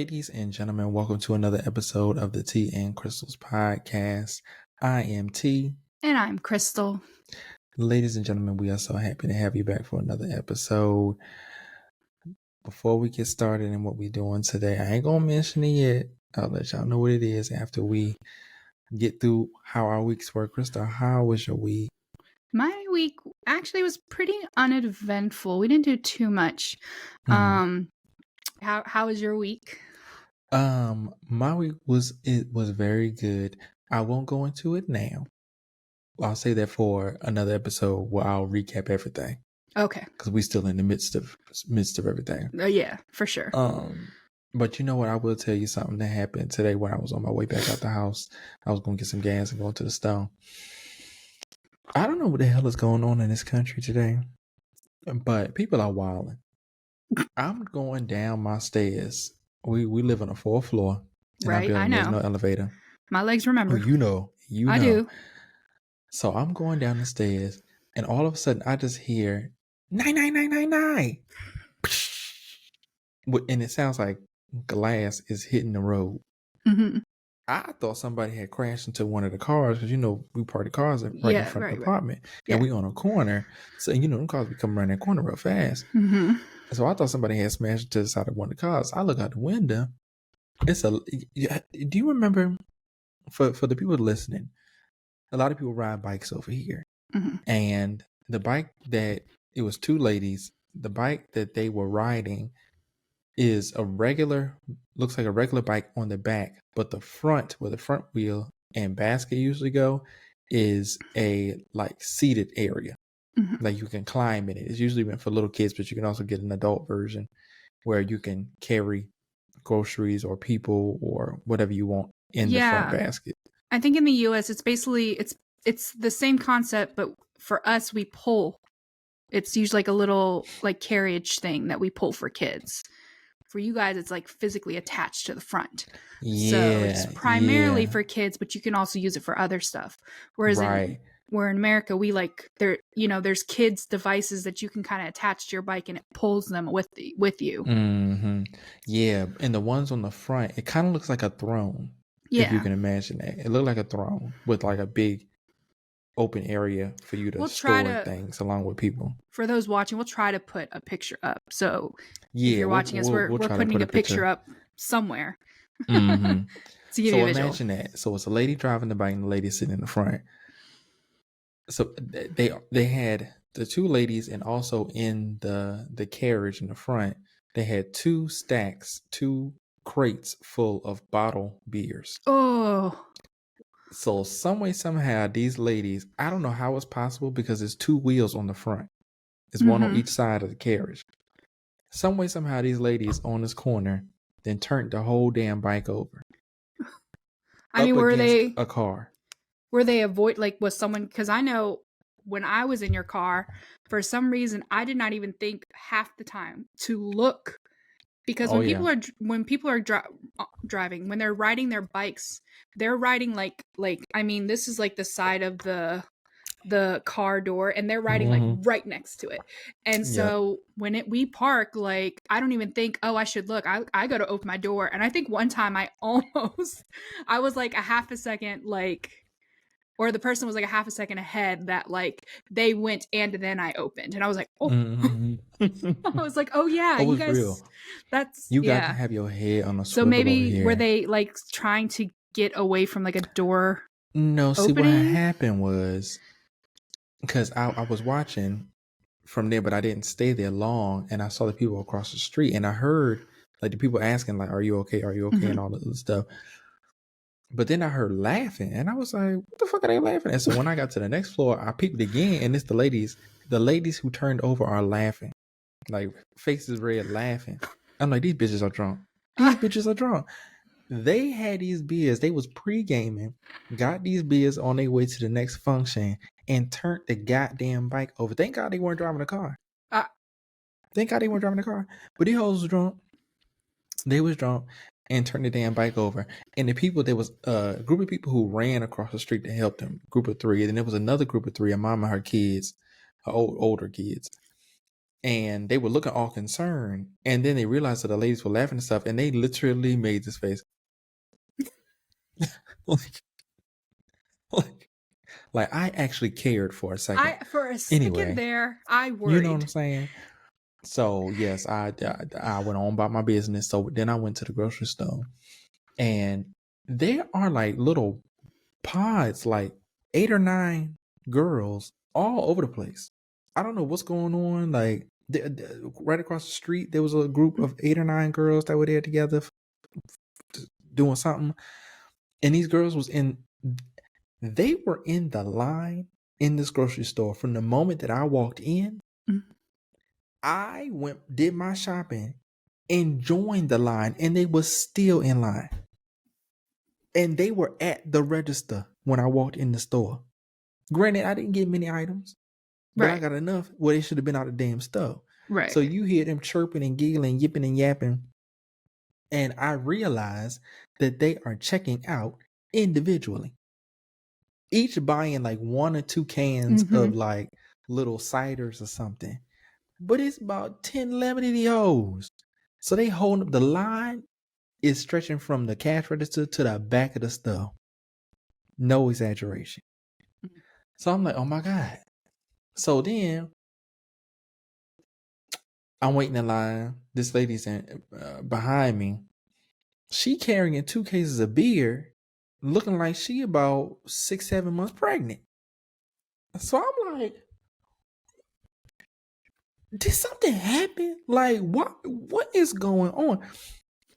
Ladies and gentlemen, welcome to another episode of the Tea and Crystals podcast. I am T. And I'm Crystal. Ladies and gentlemen, we are so happy to have you back for another episode. Before we get started in what we're doing today, I ain't going to mention it yet. I'll let y'all know what it is after we get through how our weeks were. Crystal, how was your week? My week actually was pretty uneventful. We didn't do too much. How was your week? My week was very good. I won't go into it now. I'll say that for another episode where I'll recap everything. Okay. Because we're still in the midst of everything. Yeah, for sure. But you know what? I will tell you something that happened today when I was on my way back out the house. I was going to get some gas and go to the store. I don't know what the hell is going on in this country today, but people are wilding. I'm going down my stairs. We live on a 4th floor. Right, I know. There's no elevator. My legs remember. Oh, you know. I do. So I'm going down the stairs, and all of a sudden I just hear 99999, and it sounds like glass is hitting the road. Mm-hmm. I thought somebody had crashed into one of the cars because we park the cars right in front of the apartment, and we on a corner, so them cars be coming around that corner real fast. Mm-hmm. So I thought somebody had smashed into the side of one of the cars. I look out the window. Do you remember, for the people listening, a lot of people ride bikes over here. Mm-hmm. And the bike it was 2 ladies, the bike that they were riding is looks like a regular bike on the back, but the front, where the front wheel and basket usually go, is a seated area. Mm-hmm. Like you can climb in it. It's usually meant for little kids, but you can also get an adult version where you can carry groceries or people or whatever you want in the front basket. I think in the US it's basically it's the same concept, but for us we pull. It's usually like a little carriage thing that we pull for kids. For you guys, it's physically attached to the front. Yeah, so it's primarily for kids, but you can also use it for other stuff. Whereas in America, we there's kids devices that you can kind of attach to your bike and it pulls them with you. Mm-hmm. Yeah, and the ones on the front, it kind of looks like a throne. Yeah. If you can imagine that. It looked like a throne with a big open area for you to store things along with people. For those watching, we'll try to put a picture up. So if you're watching us, we're putting a picture up somewhere. Mm-hmm. To give you a visual. Imagine that. So it's a lady driving the bike and the lady sitting in the front. So they had the 2 ladies, and also in the carriage in the front, they had 2 crates full of bottle beers. Oh. So some way, somehow, these ladies, I don't know how it's possible because there's 2 wheels on the front. There's one on each side of the carriage. Some way, somehow, these ladies on this corner then turned the whole damn bike over. I mean, were they a car? Were they was someone, because I know when I was in your car, for some reason, I did not even think half the time to look. Because when people are driving, when they're riding their bikes, they're riding this is the side of the car door, and they're riding right next to it. And so when we park, I don't even think, oh, I should look. I go to open my door, and I think one time I was a half a second or the person was a half a second ahead that they went and then I opened, and I was like, oh. I was like, oh yeah, you guys, real. You got to have your head on a swivel. So maybe were they trying to get away from a door? No, see what happened was, because I was watching from there, but I didn't stay there long, and I saw the people across the street, and I heard the people asking are you okay, and all this other stuff. But then I heard laughing, and I was like, what the fuck are they laughing at? So when I got to the next floor, I peeped again, and it's the ladies who turned over are laughing, faces red, laughing. I'm like, these bitches are drunk. They had these beers. They was pre-gaming, got these beers on their way to the next function, and turned the goddamn bike over. Thank God they weren't driving a car. But these hoes was drunk. They was drunk and turned the damn bike over. And the people, there was a group of people who ran across the street to help them. Group of 3. And then there was another group of 3, a mom and her kids, her older kids. and they were looking all concerned. And then they realized that the ladies were laughing and stuff, and they literally made this face. like I actually cared for a second. Anyway, there, I worried. You know what I'm saying? So yes, I went on about my business. So then I went to the grocery store, and there are like little pods, like 8 or 9 girls all over the place. I don't know what's going on. Like right across the street, there was a group of 8 or 9 girls that were there together doing something. And these girls they were in the line in this grocery store from the moment that I walked in. Mm-hmm. I did my shopping and joined the line, and they were still in line. And they were at the register when I walked in the store. Granted, I didn't get many items, but I got enough where they should have been out of the damn store. Right. So you hear them chirping and giggling, yipping and yapping. And I realized that they are checking out individually. Each buying like 1 or 2 cans of like little ciders or something. But it's about 10, 11 of these hoes. So they holding up, the line is stretching from the cash register to the back of the store. No exaggeration. So I'm like, oh my God. So then I'm waiting in line. This lady's behind me. She carrying 2 cases of beer, looking like she about 6, 7 months pregnant. So I'm like, did something happen? Like, what is going on?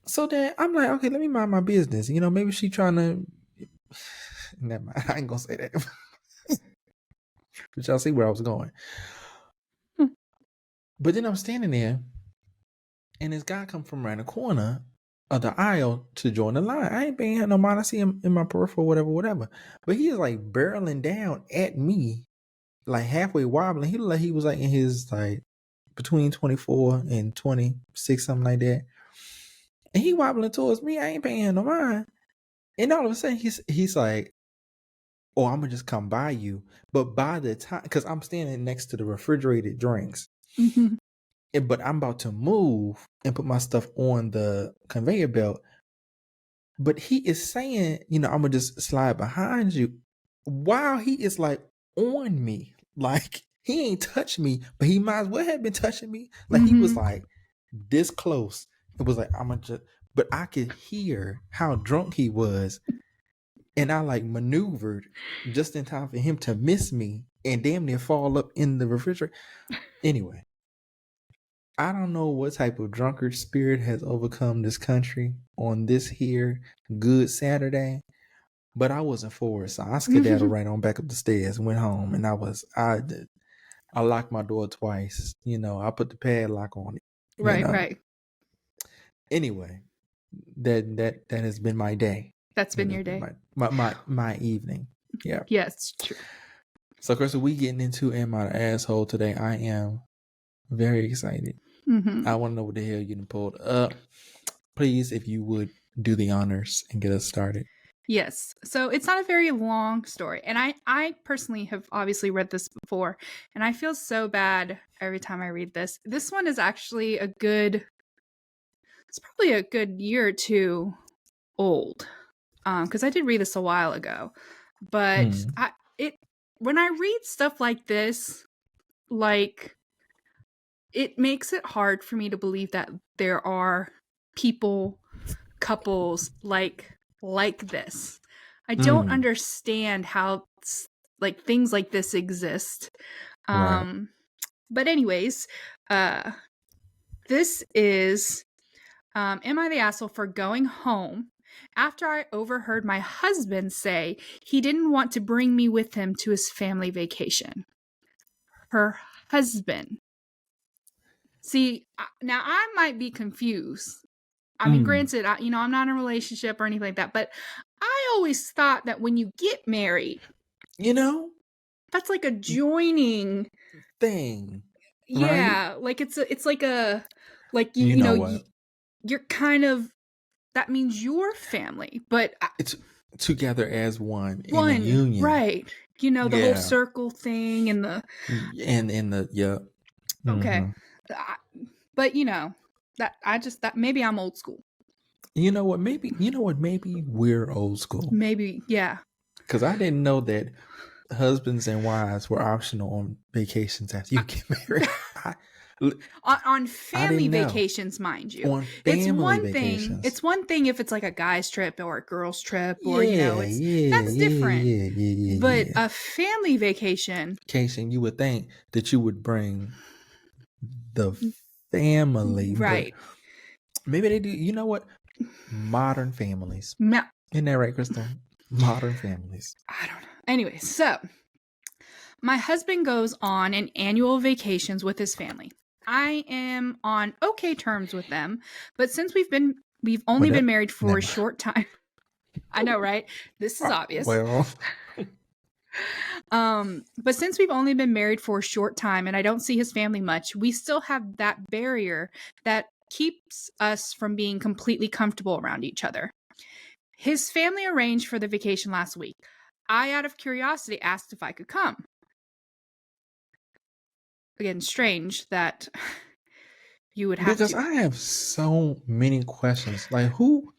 So then I'm like, okay, let me mind my business. You know, maybe she trying to. Never mind. I ain't gonna say that. But y'all see where I was going. But then I'm standing there, and this guy come from around the corner of the aisle to join the line. I ain't paying no mind. I see him in my peripheral, whatever. But he is like barreling down at me, like halfway wobbling. He looked like he was like in his like between 24 and 26, something like that. And he wobbling towards me. I ain't paying no mind. And all of a sudden, he's like, "Oh, I'm gonna just come by you." But by the time, because I'm standing next to the refrigerated drinks, but I'm about to move and put my stuff on the conveyor belt. But he is saying, you know, I'm gonna just slide behind you, while he is like on me, like he ain't touched me, but he might as well have been touching me. Like he was like this close. It was like I'm gonna just, but I could hear how drunk he was, and I like maneuvered just in time for him to miss me and damn near fall up in the refrigerator. Anyway, I don't know what type of drunkard spirit has overcome this country on this here Good Saturday, but I wasn't for it. So I skedaddled right on back up the stairs and went home. And I locked my door twice. You know, I put the padlock on it. Right. Anyway, that has been my day. That's been your day. My evening. Yeah. Yes, true. So, Chris, we getting into Am I the Asshole today? I am very excited. I want to know what the hell you done pulled up. Please, if you would do the honors and get us started. Yes. So it's not a very long story. And I personally have obviously read this before, and I feel so bad every time I read this. This one is actually it's probably a good year or 2 old. Because I did read this a while ago. But when I read stuff like this, like, it makes it hard for me to believe that there are couples like this. I don't understand how like things like this exist. Right. But anyways, this is Am I the Asshole for going home after I overheard my husband say he didn't want to bring me with him to his family vacation? Her husband. See, now I might be confused. I mean, granted, I'm not in a relationship or anything like that, but I always thought that when you get married, that's like a joining thing. Yeah, right? Like it's like a you're kind of, that means your family, but it's together as one in a union, right? The whole circle thing and the yeah. Okay. But that maybe I'm old school. You know what? Maybe we're old school. Maybe, yeah. Because I didn't know that husbands and wives were optional on vacations after you get married. On family vacations, mind you. On family vacations. It's one thing if it's like a guy's trip or a girl's trip, or that's different. Yeah. But a family vacation, you would think that you would bring the family, right? But maybe they do. You know what? Modern families. Isn't that right, Crystal? Modern families. I don't know. Anyway, so my husband goes on an annual vacations with his family. I am on okay terms with them, but since we've only been married for a short time. I know, right? This is obvious. Well, but since we've only been married for a short time and I don't see his family much, we still have that barrier that keeps us from being completely comfortable around each other. His family arranged for the vacation last week. I, out of curiosity, asked if I could come. Again, strange that you would have because I have so many questions. Like, who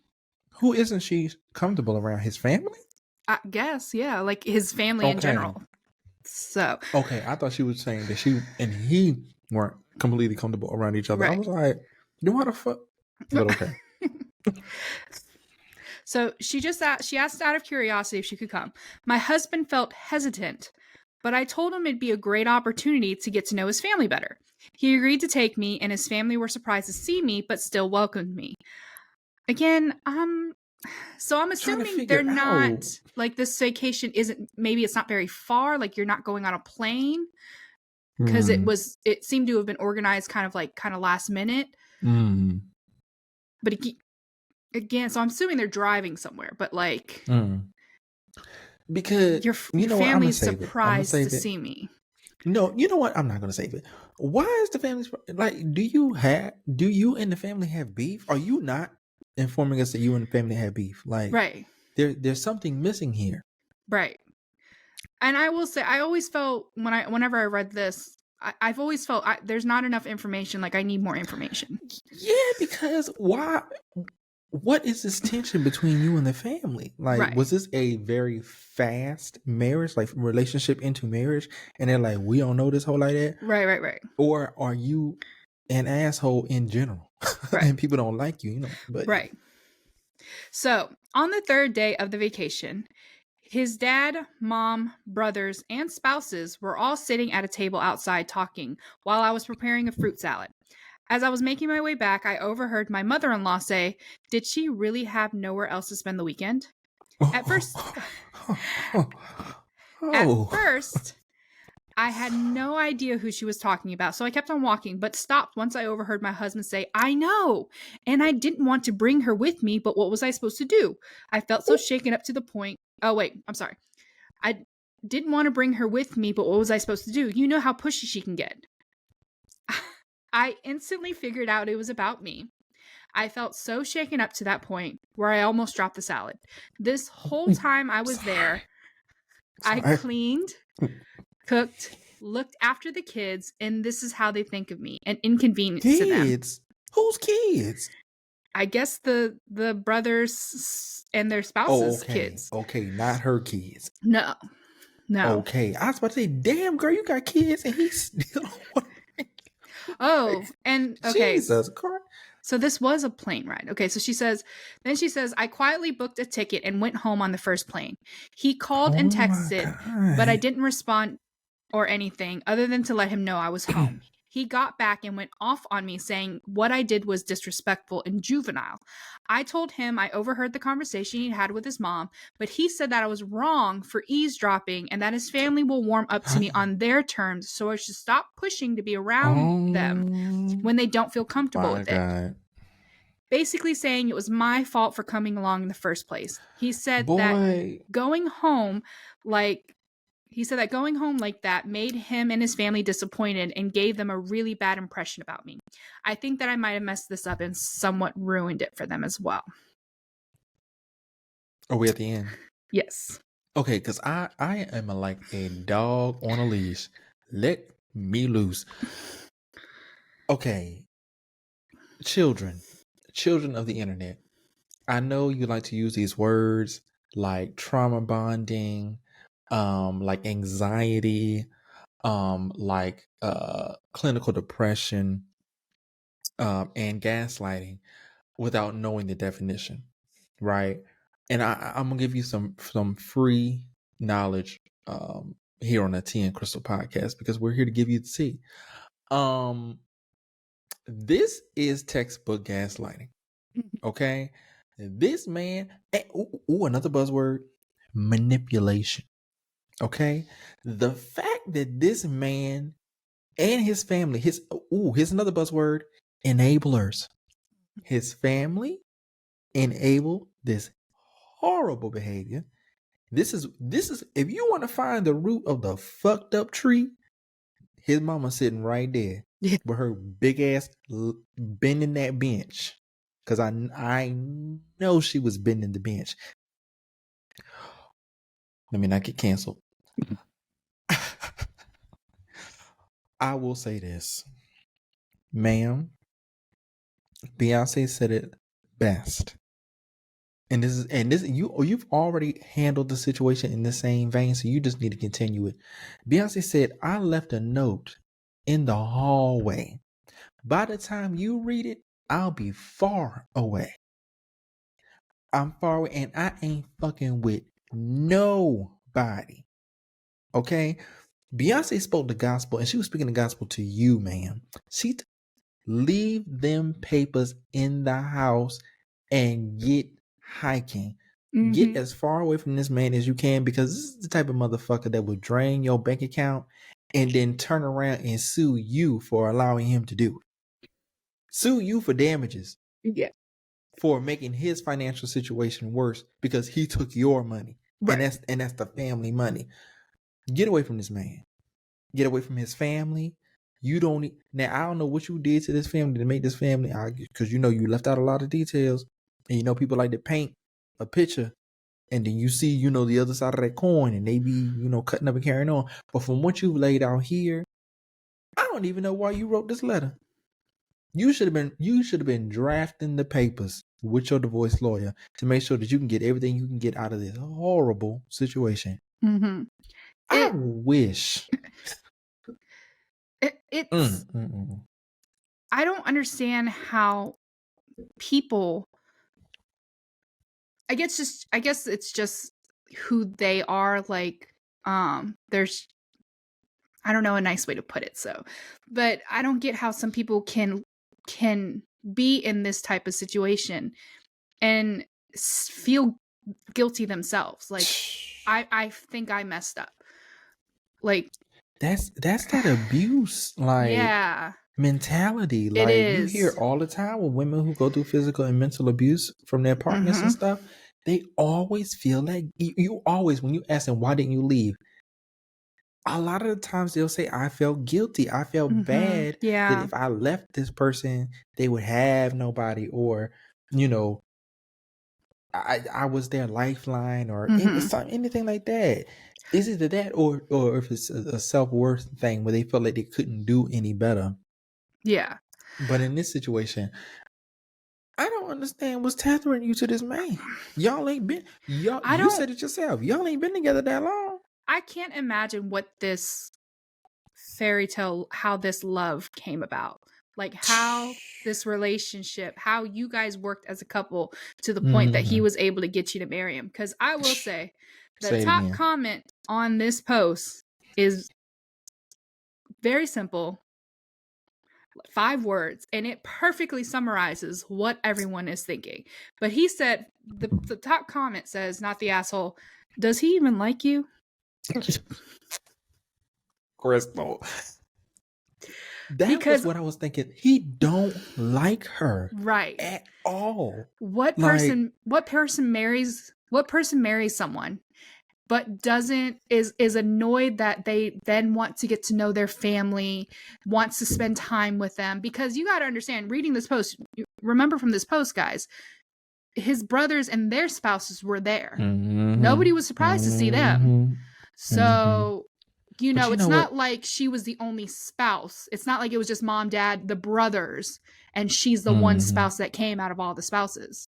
isn't she comfortable around? His family? I guess, yeah, like his family in general. So okay, I thought she was saying that she and he weren't completely comfortable around each other. Right. I was like, what the fuck? But okay. So she asked out of curiosity if she could come. My husband felt hesitant, but I told him it'd be a great opportunity to get to know his family better. He agreed to take me, and his family were surprised to see me, but still welcomed me. Again, so I'm assuming they're not, like, this vacation maybe it's not very far, like you're not going on a plane, because it seemed to have been organized kind of last minute. But again, so I'm assuming they're driving somewhere, but like, because your family's surprised to see me. No, you know what? I'm not going to save it. Why is the family like? Do you and the family have beef? Are you not informing us that you and the family have beef? Like, right? There's something missing here, right? And I will say, I always felt whenever I read this, I've always felt there's not enough information. Like, I need more information. Yeah, because why? What is this tension between you and the family? Like, was this a very fast marriage, like relationship into marriage? And they're like, we don't know this whole like that. Right. Or are you an asshole in general? Right. And people don't like you, but right. So on the third day of the vacation, his dad, mom, brothers, and spouses were all sitting at a table outside talking while I was preparing a fruit salad. As I was making my way back, I overheard my mother-in-law say, "Did she really have nowhere else to spend the weekend?" At first, I had no idea who she was talking about, so I kept on walking, but stopped once I overheard my husband say, "I know, and I didn't want to bring her with me, but what was I supposed to do? I felt so shaken up to the point." Oh, wait, I'm sorry. I didn't want to bring her with me, but what was I supposed to do? You know how pushy she can get. I instantly figured out it was about me. I felt so shaken up to that point where I almost dropped the salad. This whole time I was there, I cleaned, cooked, looked after the kids, and this is how they think of me, an inconvenience to them. Kids? Whose kids? I guess the brothers and their spouses' kids. Okay, not her kids. No. Okay, I was about to say, damn girl, you got kids, and he's still. Oh, and okay. Jesus Christ. So this was a plane ride. Okay, so she says, I quietly booked a ticket and went home on the first plane. He called and texted, but I didn't respond or anything other than to let him know I was home. He got back and went off on me saying what I did was disrespectful and juvenile. I told him I overheard the conversation he had with his mom, but he said that I was wrong for eavesdropping and that his family will warm up to me on their terms, so I should stop pushing to be around them when they don't feel comfortable with it. Basically saying it was my fault for coming along in the first place. He said that going home like that made him and his family disappointed and gave them a really bad impression about me. I think that I might have messed this up and somewhat ruined it for them as well. Are we at the end? Yes. Okay, because I am like a dog on a leash. Let me loose. Okay, children of the internet. I know you like to use these words like trauma bonding, like anxiety, like clinical depression, and gaslighting without knowing the definition, right? And I'm gonna give you some free knowledge here on the Tea and Crystal podcast because we're here to give you the tea. This is textbook gaslighting. Okay, this man. Another buzzword: manipulation. Okay, the fact that this man and his family, here's another buzzword: enablers. His family enable this horrible behavior. This is if you want to find the root of the fucked up tree, his mama sitting right there with her big ass bending that bench. Cause I know she was bending the bench. Let me not get canceled. I will say this, ma'am. Beyonce said it best. And you've already handled the situation in the same vein, so you just need to continue it. Beyonce said, I left a note in the hallway. By the time you read it, I'll be far away. I'm far away and I ain't fucking with nobody. Okay? Beyonce spoke the gospel and she was speaking the gospel to you, man. She leave them papers in the house and get hiking. Mm-hmm. Get as far away from this man as you can, because this is the type of motherfucker that will drain your bank account and then turn around and sue you for allowing him to do it. Sue you for damages. Yeah. For making his financial situation worse because he took your money. Right. And that's the family money. Get away from this man. Get away from his family. You don't need, now I don't know what you did to this family to make this family, because you know you left out a lot of details, and you know people like to paint a picture and then you see, you know, the other side of that coin and they be, you know, cutting up and carrying on. But from what you've laid out here, I don't even know why you wrote this letter. You should have been drafting the papers with your divorce lawyer to make sure that you can get everything you can get out of this horrible situation. Mm-hmm. I wish. It's I don't understand how people, I guess it's just who they are. Like, there's, I don't know a nice way to put it. So, but I don't get how some people can be in this type of situation and feel guilty themselves. Like, I think I messed up. Like, that's that abuse, like, yeah, mentality. Like, you hear all the time with women who go through physical and mental abuse from their partners and stuff. They always feel like you always, when you ask them why didn't you leave, a lot of the times they'll say, I felt guilty. I felt bad that if I left this person, they would have nobody, or, you know, I was their lifeline, or anything like that. Is it that, or if it's a self-worth thing where they felt like they couldn't do any better? Yeah. But in this situation, I don't understand what's tethering you to this man. Y'all ain't been, you said it yourself. Y'all ain't been together that long. I can't imagine what this fairy tale, how this love came about. Like, how this relationship, how you guys worked as a couple to the point that he was able to get you to marry him. Because I will say, the top comment on this post is very simple, 5 words, and it perfectly summarizes what everyone is thinking. But he said, the top comment says, not the asshole, does he even like you? Crystal. That was what I was thinking. He don't like her, right, at all. What person marries someone but is annoyed that they then want to get to know their family, wants to spend time with them? Because you got to understand, reading this post, remember from this post, guys, his brothers and their spouses were there. Nobody was surprised to see them. So it's not like she was the only spouse. It's not like it was just mom, dad, the brothers, and she's the one spouse that came out of all the spouses.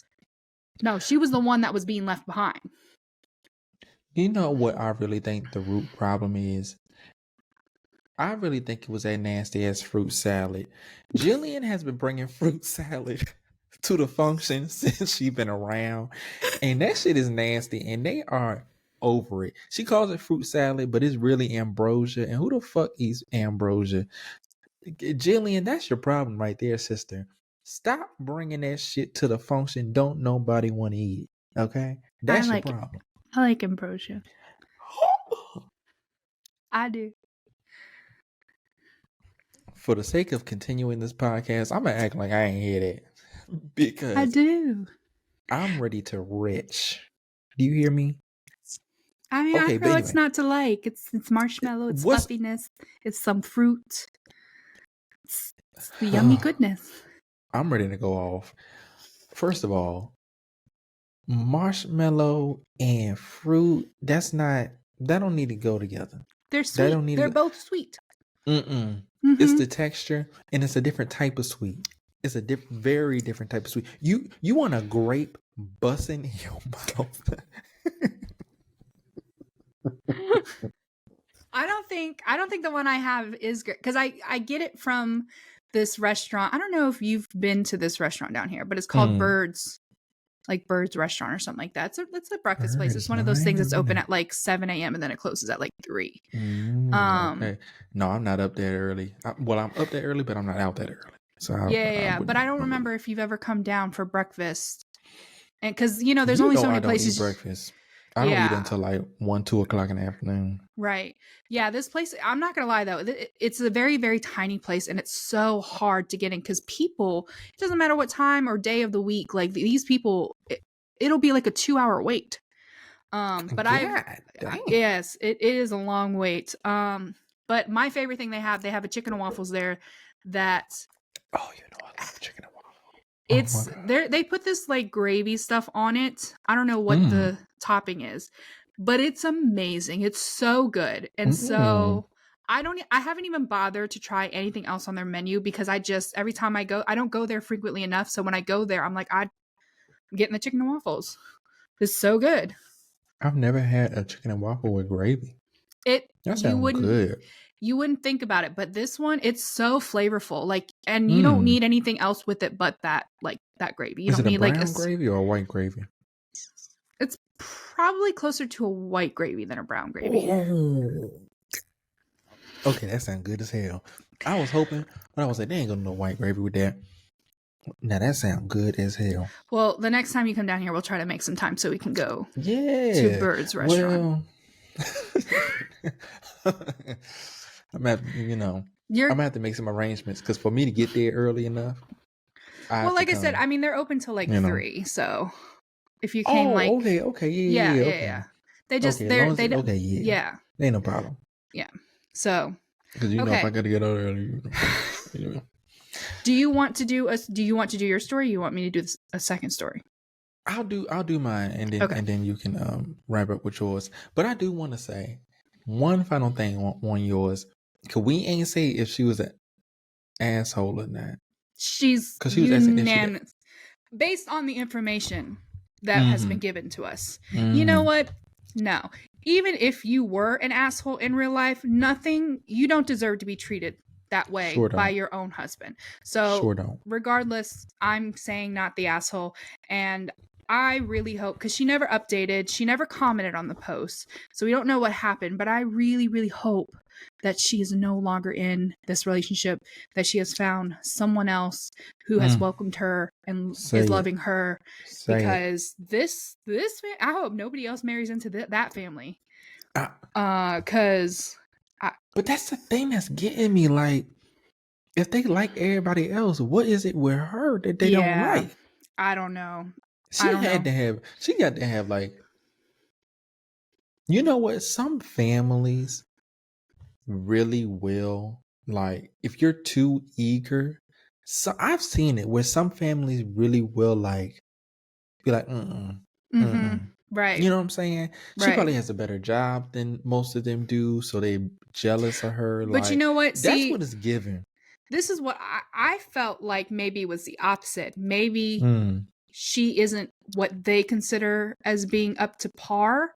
No, she was the one that was being left behind. You know what I really think the root problem is? I really think it was that nasty ass fruit salad. Jillian has been bringing fruit salad to the function since she's been around, and that shit is nasty, and they are over it. She calls it fruit salad, but it's really ambrosia, and who the fuck eats ambrosia? Jillian, that's your problem right there, sister. Stop bringing that shit to the function. Don't nobody want to eat it, okay? That's your problem. I like ambrosia. I do. For the sake of continuing this podcast, I'm gonna act like I ain't hear that because I do. I'm ready to retch. Do you hear me? I mean, okay, I feel it's not to like. It's marshmallow. It's fluffiness. It's some fruit. It's the yummy goodness. I'm ready to go off. First of all, marshmallow and fruit, that don't need to go together. They're sweet. They're both sweet. It's the texture, and it's a different type of sweet. It's a very different type of sweet. You want a grape busting in your mouth? I don't think the one I have is good because I get it from this restaurant. I don't know if you've been to this restaurant down here, but it's called Birds. Like Birds Restaurant or something like that. It's a breakfast place. It's one of those things that's open at like 7 a.m. and then it closes at like 3. Okay. No, I'm not up that early. I'm up that early, but I'm not out that early. So but I don't remember if you've ever come down for breakfast. And because there's only so many places. I don't eat breakfast. I don't eat until like 1-2 o'clock in the afternoon. Right. Yeah. This place, I'm not gonna lie though, it's a very, very tiny place, and it's so hard to get in because people. It doesn't matter what time or day of the week. Like these people, it'll be like a 2-hour wait. But yes, it is a long wait. But my favorite thing they have a chicken and waffles there. That. Oh, I love chicken and waffles. It's they put this like gravy stuff on it. I don't know what the topping is, but it's amazing. It's so good. And so I haven't even bothered to try anything else on their menu because every time I go, I don't go there frequently enough. So when I go there, I'm like, I'm getting the chicken and waffles. It's so good. I've never had a chicken and waffle with gravy. That sounds good. You wouldn't think about it, but this one, it's so flavorful. Like, and you don't need anything else with it but that gravy. You don't need like a gravy or a white gravy. It's probably closer to a white gravy than a brown gravy. Oh. Okay, that sounds good as hell. I was hoping, but I was like, they ain't gonna no white gravy with that. Now that sounds good as hell. Well, the next time you come down here, we'll try to make some time so we can go to Birds Restaurant. I'm gonna have to make some arrangements because for me to get there early enough. Like I said, I mean they're open till like 3, so if you came yeah. They just yeah. Ain't no problem. Yeah. So because if I gotta get out early. Do you want to do your story? Or you want me to do a second story? I'll do mine and then you can wrap up with yours. But I do want to say one final thing on yours. Cause we ain't say if she was an asshole or not. She's unanimous based on the information that has been given to us. You know what? No. Even if you were an asshole in real life, you don't deserve to be treated that way by your own husband. So regardless, I'm saying not the asshole. And I really hope, because she never updated, she never commented on the post, so we don't know what happened, but I really, really hope that she is no longer in this relationship, that she has found someone else who has welcomed her and is loving her, because this I hope nobody else marries into that family. Because but that's the thing that's getting me, like, if they like everybody else, what is it with her that they don't like? I don't know. She got to have like, you know what? Some families really will, like, if you're too eager. So I've seen it where some families really will like be like, Right. You know what I'm saying? She Right. probably has a better job than most of them do, so they jealous of her. But you Like, know what? that's what See, it's given. this is what I felt like maybe was the opposite. Maybe Mm. she isn't what they consider as being up to par.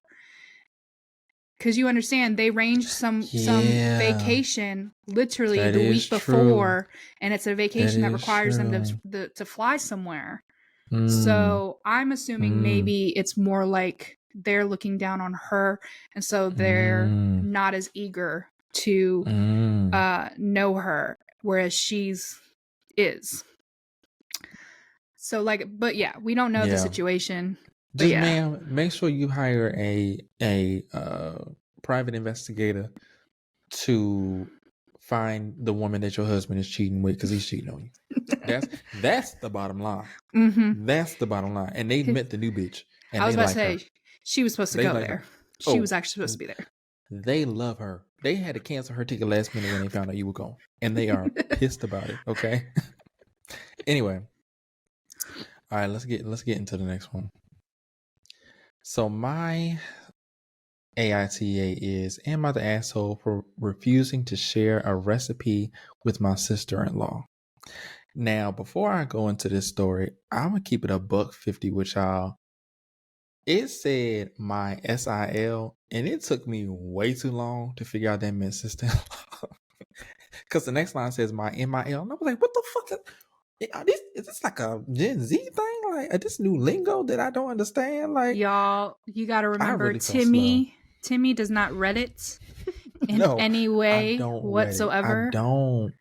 Because you understand, they arranged some Yeah, vacation literally that the is week true. before, and it's a That vacation that is requires them true. to fly somewhere. Mm. So I'm assuming Mm. maybe it's more like they're looking down on her, and so they're Mm. not as eager to Mm. know her, whereas she's is. So like, but yeah, we don't know the Yeah. situation. But Just, yeah. ma'am, make sure you hire a private investigator to find the woman that your husband is cheating with, because he's cheating on you. That's the bottom line. Mm-hmm. That's the bottom line. And they met the new bitch, I and was they about to like her. say she was supposed to They go like there. her. She was Oh, actually supposed to be there. they love her. They had to cancel her ticket last minute when they found out you were gone, and they are pissed about it. Okay. Anyway, all right. Let's get into the next one. So my AITA is, am I the asshole for refusing to share a recipe with my sister-in-law? Now, before I go into this story, I'm gonna keep it a $1.50 with y'all. It said my SIL, and it took me way too long to figure out that meant sister-in-law. Because the next line says my MIL, and I was like, what the fuck? Is this like a Gen Z thing? Like, this new lingo that I don't understand? Like, Y'all, you got to I remember really felt slow. Timmy does not Reddit in No, any I way don't Reddit. I whatsoever. don't.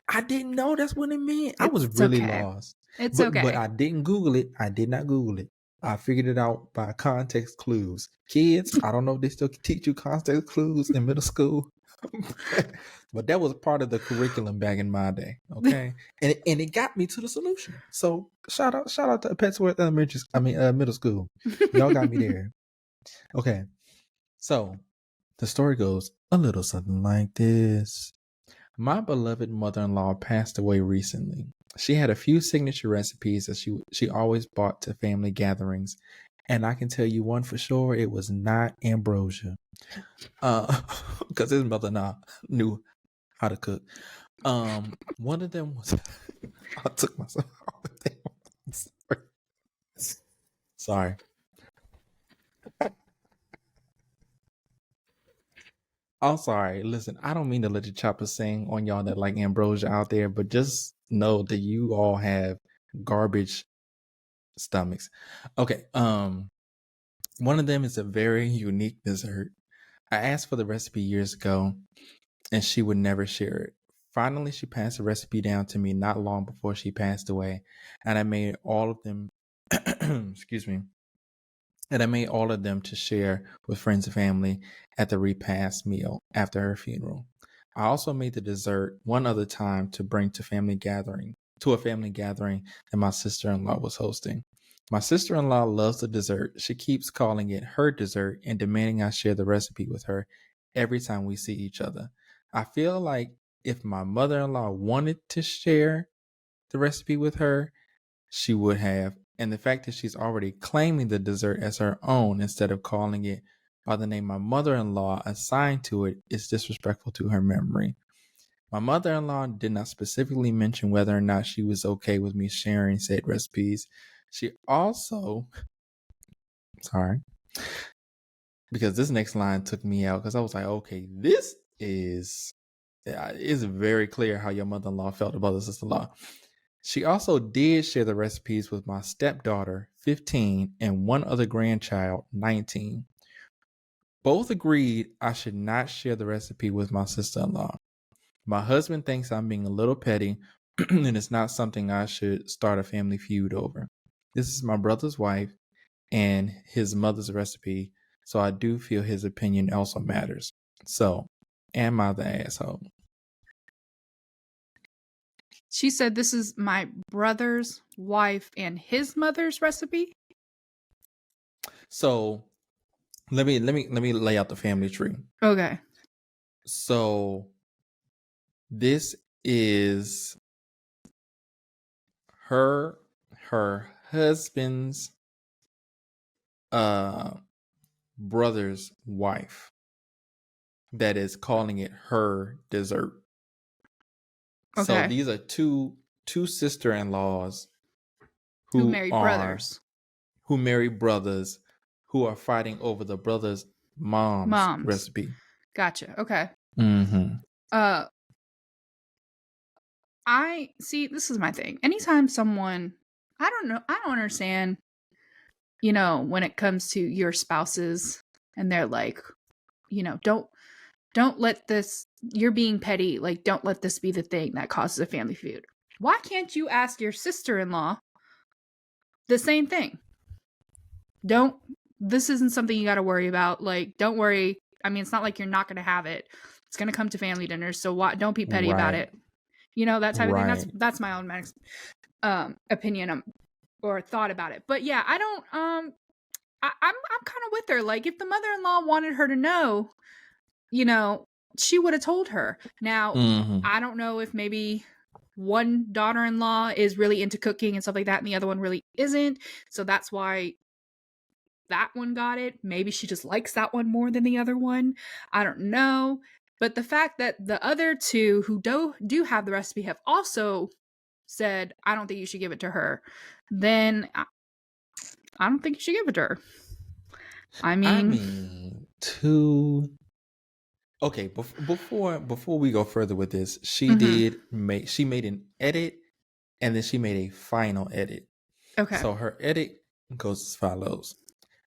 I didn't know that's what it meant. I was It's really okay. lost. It's But okay. I didn't Google it. I did not Google it. I figured it out by context clues. Kids, I don't know if they still teach you context clues in middle school. But that was part of the curriculum back in my day. Okay. And it got me to the solution. So shout out to Petsworth middle school. Y'all got me there. Okay. So the story goes a little something like this. My beloved mother-in-law passed away recently. She had a few signature recipes that she always brought to family gatherings, and I can tell you one for sure: it was not ambrosia, because his mother-in-law knew how to cook. One of them was I took myself out. Sorry. I'm sorry. Listen, I don't mean to let the chopper sing on y'all that like ambrosia out there, but just know that you all have garbage stomachs. Okay. One of them is a very unique dessert. I asked for the recipe years ago, and she would never share it. Finally, she passed the recipe down to me not long before she passed away, and I made all of them. Excuse me. And I made all of them to share with friends and family at the repast meal after her funeral. I also made the dessert one other time to bring to a family gathering that my sister-in-law was hosting. My sister-in-law loves the dessert. She keeps calling it her dessert and demanding I share the recipe with her every time we see each other. I feel like if my mother-in-law wanted to share the recipe with her, she would have. And the fact that she's already claiming the dessert as her own instead of calling it by the name my mother-in-law assigned to it is disrespectful to her memory. My mother-in-law did not specifically mention whether or not she was okay with me sharing said recipes. She also, sorry, because this next line took me out because I was like, okay, this is, it's very clear how your mother-in-law felt about the sister-in-law. She also did share the recipes with my stepdaughter, 15, and one other grandchild, 19. Both agreed I should not share the recipe with my sister-in-law. My husband thinks I'm being a little petty, and it's not something I should start a family feud over. This is my brother's wife and his mother's recipe, so I do feel his opinion also matters. So, am I the asshole? She said this is my brother's wife and his mother's recipe. So, let me lay out the family tree. Okay. So, this is her husband's brother's wife that is calling it her dessert. So Okay. these are two sister-in-laws Who who married brothers. marry brothers who are fighting over the brother's mom's Moms. recipe. Gotcha. Okay. Mm-hmm. I see, this is my thing. Anytime someone, I don't understand, when it comes to your spouses and they're like, don't let this, you're being petty, like don't let this be the thing that causes a family feud. Why can't you ask your sister-in-law the same thing? This isn't something you got to worry about. Like, don't worry. I mean, it's not like you're not going to have it. It's going to come to family dinners, so don't be petty about it. That type of thing. That's my own opinion or thought about it. But yeah, I don't. I'm kind of with her. Like, if the mother-in-law wanted her to know, she would have told her. Now, I don't know if maybe one daughter-in-law is really into cooking and stuff like that, and the other one really isn't. So that's why that one got it. Maybe she just likes that one more than the other one. I don't know. But the fact that the other two who do have the recipe have also said, I don't think you should give it to her, then I don't think you should give it to her. I mean Okay, before we go further with this, she made an edit and then she made a final edit. Okay. So her edit goes as follows.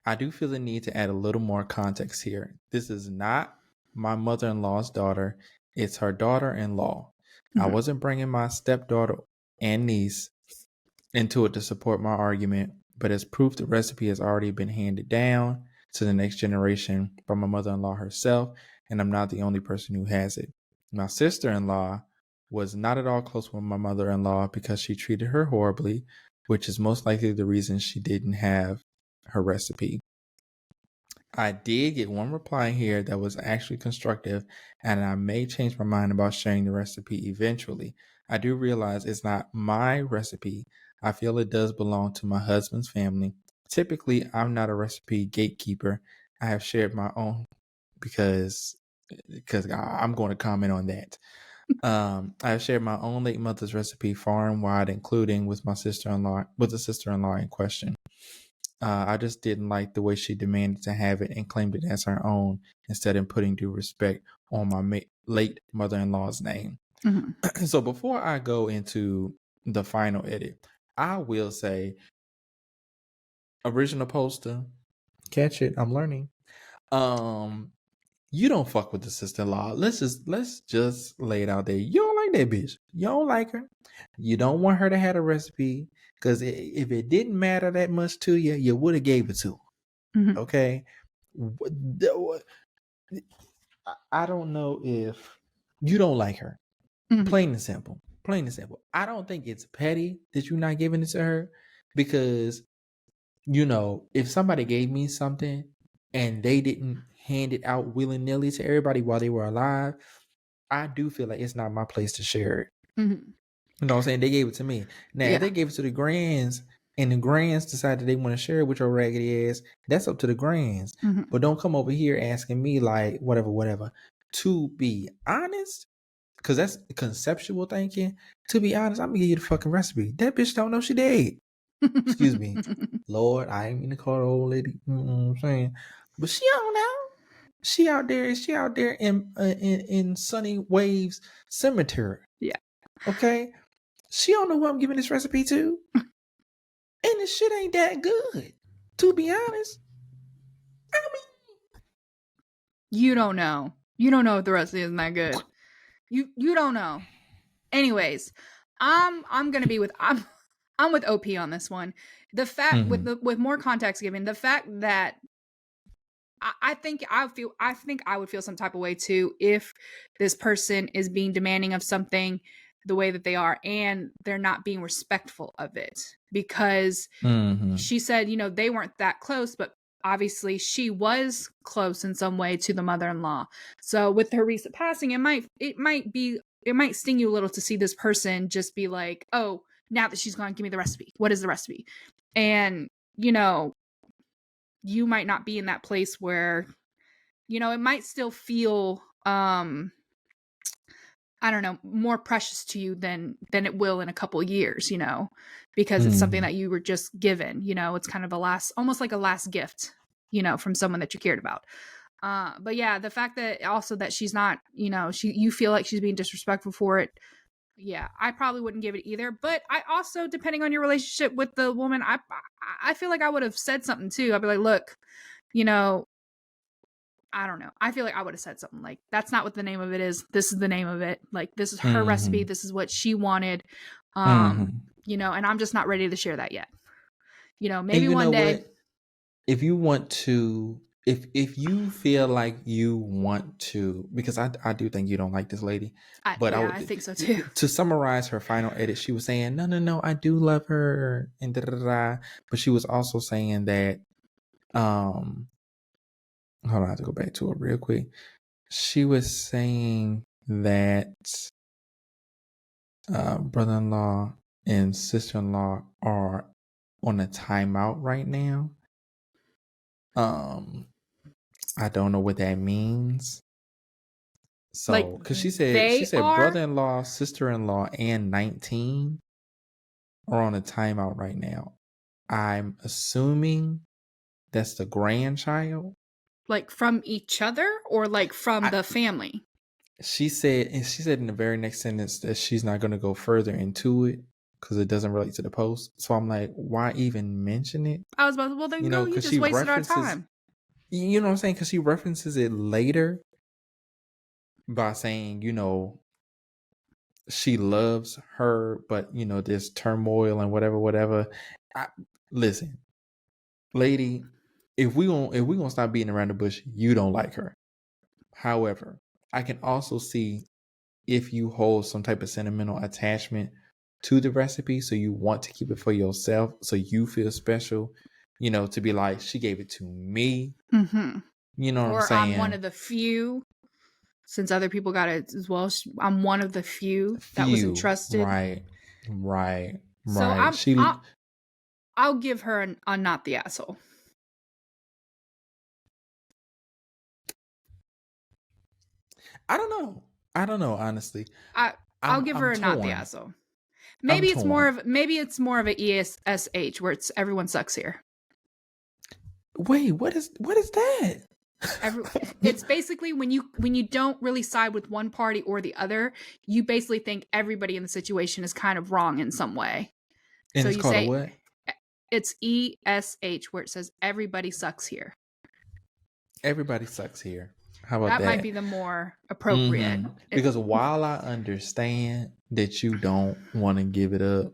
I do feel the need to add a little more context here. This is not my mother-in-law's daughter. It's her daughter-in-law. I wasn't bringing my stepdaughter and niece into it to support my argument, but as proof, the recipe has already been handed down to the next generation by my mother-in-law herself, and I'm not the only person who has it. My sister-in-law was not at all close with my mother-in-law because she treated her horribly, which is most likely the reason she didn't have her recipe. I did get one reply here that was actually constructive, and I may change my mind about sharing the recipe eventually. I do realize it's not my recipe. I feel it does belong to my husband's family. Typically, I'm not a recipe gatekeeper. I have shared my own because I'm going to comment on that. I have shared my own late mother's recipe far and wide, including with the sister-in-law in question. I just didn't like the way she demanded to have it and claimed it as her own instead of putting due respect on my late mother-in-law's name. So before I go into the final edit, I will say, original poster, catch it, I'm learning. You don't fuck with the sister-in-law. Let's just lay it out there. You don't like that bitch. You don't like her. You don't want her to have a recipe because if it didn't matter that much to you, you would have gave it to her. Okay. I don't know if you don't like her. Plain and simple. Plain and simple. I don't think it's petty that you're not giving it to her because, if somebody gave me something and they didn't hand it out willy-nilly to everybody while they were alive, I do feel like it's not my place to share it. You know what I'm saying? They gave it to me. Now, if they gave it to the grands and the grands decided they want to share it with your raggedy ass, that's up to the grands. But don't come over here asking me like whatever. To be honest, because that's conceptual thinking. To be honest, I'm going to give you the fucking recipe. That bitch don't know she dead. Excuse me. Lord, I ain't mean to call her old lady. You know what I'm saying? But she don't know. She out there in Sunny Waves Cemetery. Yeah. Okay? She don't know who I'm giving this recipe to. And this shit ain't that good. To be honest. I mean, you don't know. You don't know if the recipe isn't that good. You don't know. Anyways, I'm gonna be with I'm with OP on this one. The fact with more context given, the fact that I think I would feel some type of way too if this person is being demanding of something the way that they are and they're not being respectful of it, because she said, they weren't that close, but obviously she was close in some way to the mother-in-law. So with her recent passing, it might sting you a little to see this person just be like, oh, now that she's gone, give me the recipe. What is the recipe? And, you might not be in that place where, you know, it might still feel I don't know, more precious to you than it will in a couple of years, you know, because it's something that you were just given, you know, it's kind of almost like a last gift, you know, from someone that you cared about. But yeah, the fact that also that she's not, you know, you feel like she's being disrespectful for it. Yeah, I probably wouldn't give it either. But I also, depending on your relationship with the woman, I feel like I would have said something too. I'd be like, look, you know, I don't know. I feel like I would have said something like, that's not what the name of it is. This is the name of it. Like, this is her recipe. This is what she wanted. You know, and I'm just not ready to share that yet. You know, maybe one day. What? If you want to, if you feel like you want to, because I do think you don't like this lady, but I think so too. To summarize her final edit, she was saying, no, I do love her, and but she was also saying that, hold on, I have to go back to it real quick. She was saying that brother-in-law and sister-in-law are on a timeout right now. I don't know what that means. So, like, because she said brother-in-law, sister-in-law, and 19 are on a timeout right now. I'm assuming that's the grandchild. Like from each other or like from the family? She said in the very next sentence that she's not going to go further into it because it doesn't relate to the post. So I'm like, why even mention it? I was about to, well, then girl, you just wasted our time. You know what I'm saying? Because she references it later by saying, you know, she loves her, but you know, there's turmoil and whatever. Listen, lady, if we gonna stop beating around the bush, you don't like her. However, I can also see if you hold some type of sentimental attachment to the recipe, so you want to keep it for yourself, so you feel special, you know, to be like, she gave it to me. You know what I'm saying? I'm one of the few, since other people got it as well. I'm one of the few that was entrusted. Right. So I'll give her a not the asshole. I don't know, honestly. I'll give her a not the asshole. Maybe it's more of a ESSH where it's everyone sucks here. Wait, what is that? It's basically when you don't really side with one party or the other, you basically think everybody in the situation is kind of wrong in some way. And so it's called a what? It's ESH where it says everybody sucks here. Everybody sucks here. How about that? That might be the more appropriate. Because while I understand that you don't want to give it up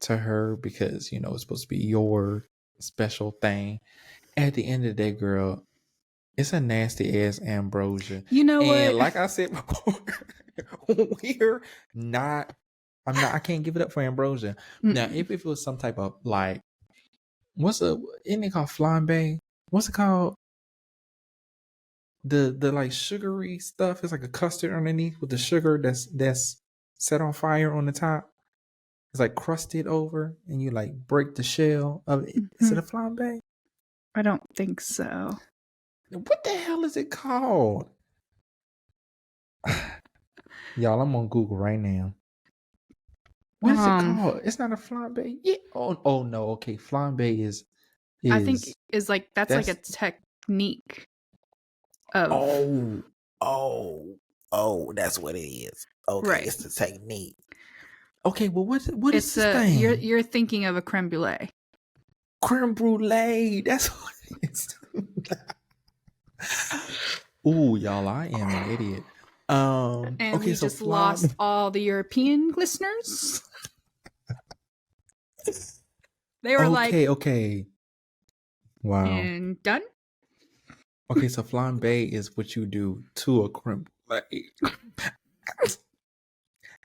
to her because, you know, it's supposed to be your special thing, at the end of the day, girl, it's a nasty ass ambrosia. You know what? And like I said before, I can't give it up for ambrosia. Now, if it was some type of like, isn't it called flambe? What's it called? The like sugary stuff. It's like a custard underneath with the sugar that's set on fire on the top. It's like crusted over, and you like break the shell of it. Is it a flambe? I don't think so. What the hell is it called? Y'all, I'm on Google right now. What is it called? It's not a flambe. Yeah. Oh no. Okay, flambe is. I think is like that's like a technique. Oh, that's what it is. Okay, right. It's the technique. Okay, well, what is this thing? You're thinking of a creme brulee. Creme brulee. That's what it is. Ooh, y'all, I am an idiot. And okay, we just lost all the European listeners. They were okay. Wow. And done. Okay, so flambe is what you do to a creme brulee.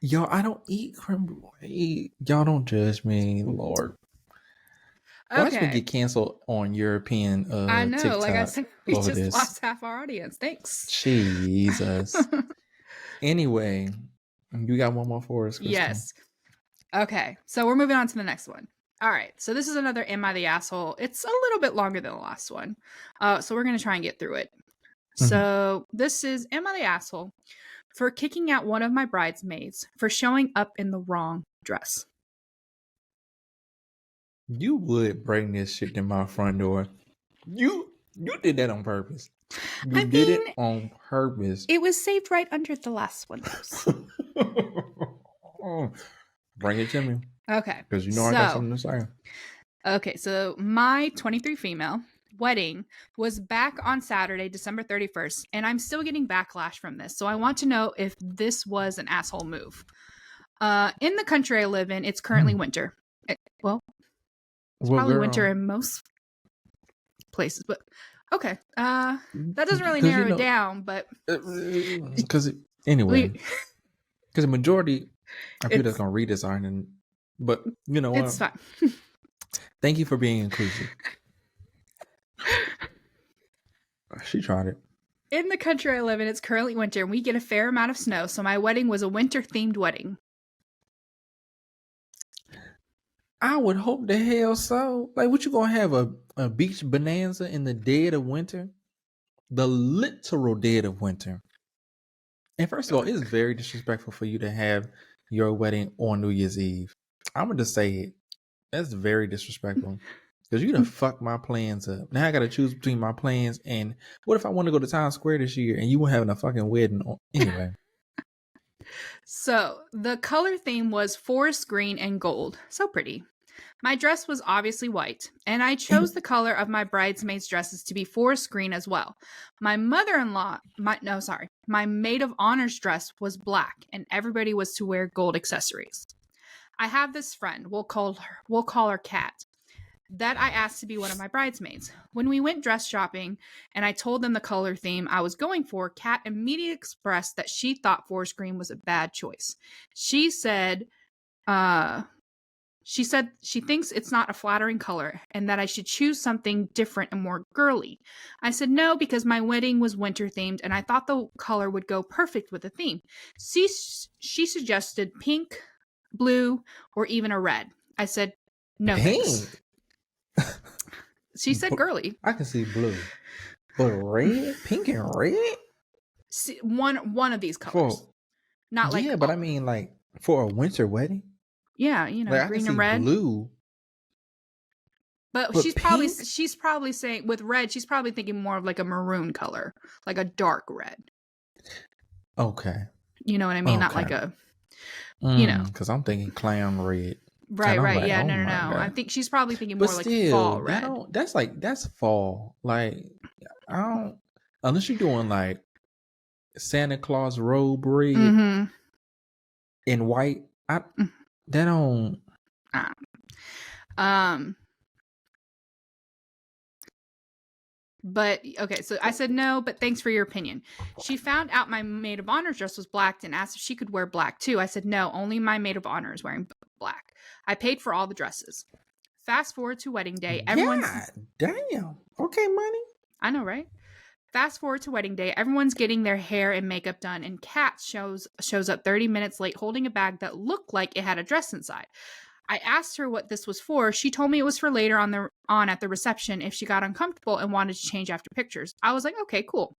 Yo, I don't eat creme brulee. Y'all don't judge me, Lord. Watch me get canceled on European I know, TikTok. like I said, we just lost half our audience. Thanks. Jesus. Anyway, you got one more for us, Kristen? Yes. Okay, so we're moving on to the next one. All right. So this is another Am I the Asshole? It's a little bit longer than the last one. So we're going to try and get through it. So this is Am I the Asshole for kicking out one of my bridesmaids for showing up in the wrong dress? You would bring this shit to my front door. You did that on purpose. You did it on purpose. It was saved right under the last one. Bring it to me. Okay. Because I got something to say. Okay, so my 23 female wedding was back on Saturday, December 31st, and I'm still getting backlash from this. So I want to know if this was an asshole move. In the country I live in, it's currently winter. It's probably winter in most places, but okay. That doesn't really narrow it down, but because anyway, because the majority of people that's gonna read this aren't. But you know what? It's fine. Thank you for being inclusive. She tried it. In the country I live in, it's currently winter, and we get a fair amount of snow. So my wedding was a winter-themed wedding. I would hope the hell so. Like, what you gonna have a beach bonanza in the dead of winter? The literal dead of winter. And first of all, it's very disrespectful for you to have your wedding on New Year's Eve. I'm gonna just say it. That's very disrespectful. Because you done fucked my plans up. Now I gotta choose between my plans and what if I want to go to Times Square this year and you were having a fucking wedding anyway. So the color theme was forest green and gold. So pretty. My dress was obviously white, and I chose the color of my bridesmaids' dresses to be forest green as well. My maid of honor's dress was black, and everybody was to wear gold accessories. I have this friend, we'll call her Kat, that I asked to be one of my bridesmaids. When we went dress shopping and I told them the color theme I was going for, Kat immediately expressed that she thought forest green was a bad choice. She said she thinks it's not a flattering color and that I should choose something different and more girly. I said no because my wedding was winter themed and I thought the color would go perfect with the theme. She suggested pink, blue, or even a red. I said no thanks. She said girly. I can see blue. But red? Pink and red? See, one of these colors. But I mean like for a winter wedding? Yeah, like green and red. Blue. But she's probably saying with red, she's probably thinking more of like a maroon color, like a dark red. Okay. You know what I mean? Okay. Not like a because I'm thinking clown red. Right. Like, yeah, no. God. I think she's probably thinking more like fall red. That's fall. Like I don't unless you're doing like Santa Claus robe red in white. That don't. But okay, so I said no, but thanks for your opinion. She found out my maid of honor's dress was black and asked if she could wear black too. I said no, only my maid of honor is wearing black. I paid for all the dresses. Fast forward to wedding day. Everyone's damn. Okay, money. I know, right? Fast forward to wedding day. Everyone's getting their hair and makeup done, and Kat shows up 30 minutes late holding a bag that looked like it had a dress inside. I asked her what this was for. She told me it was for later on at the reception if she got uncomfortable and wanted to change after pictures. I was like, okay, cool.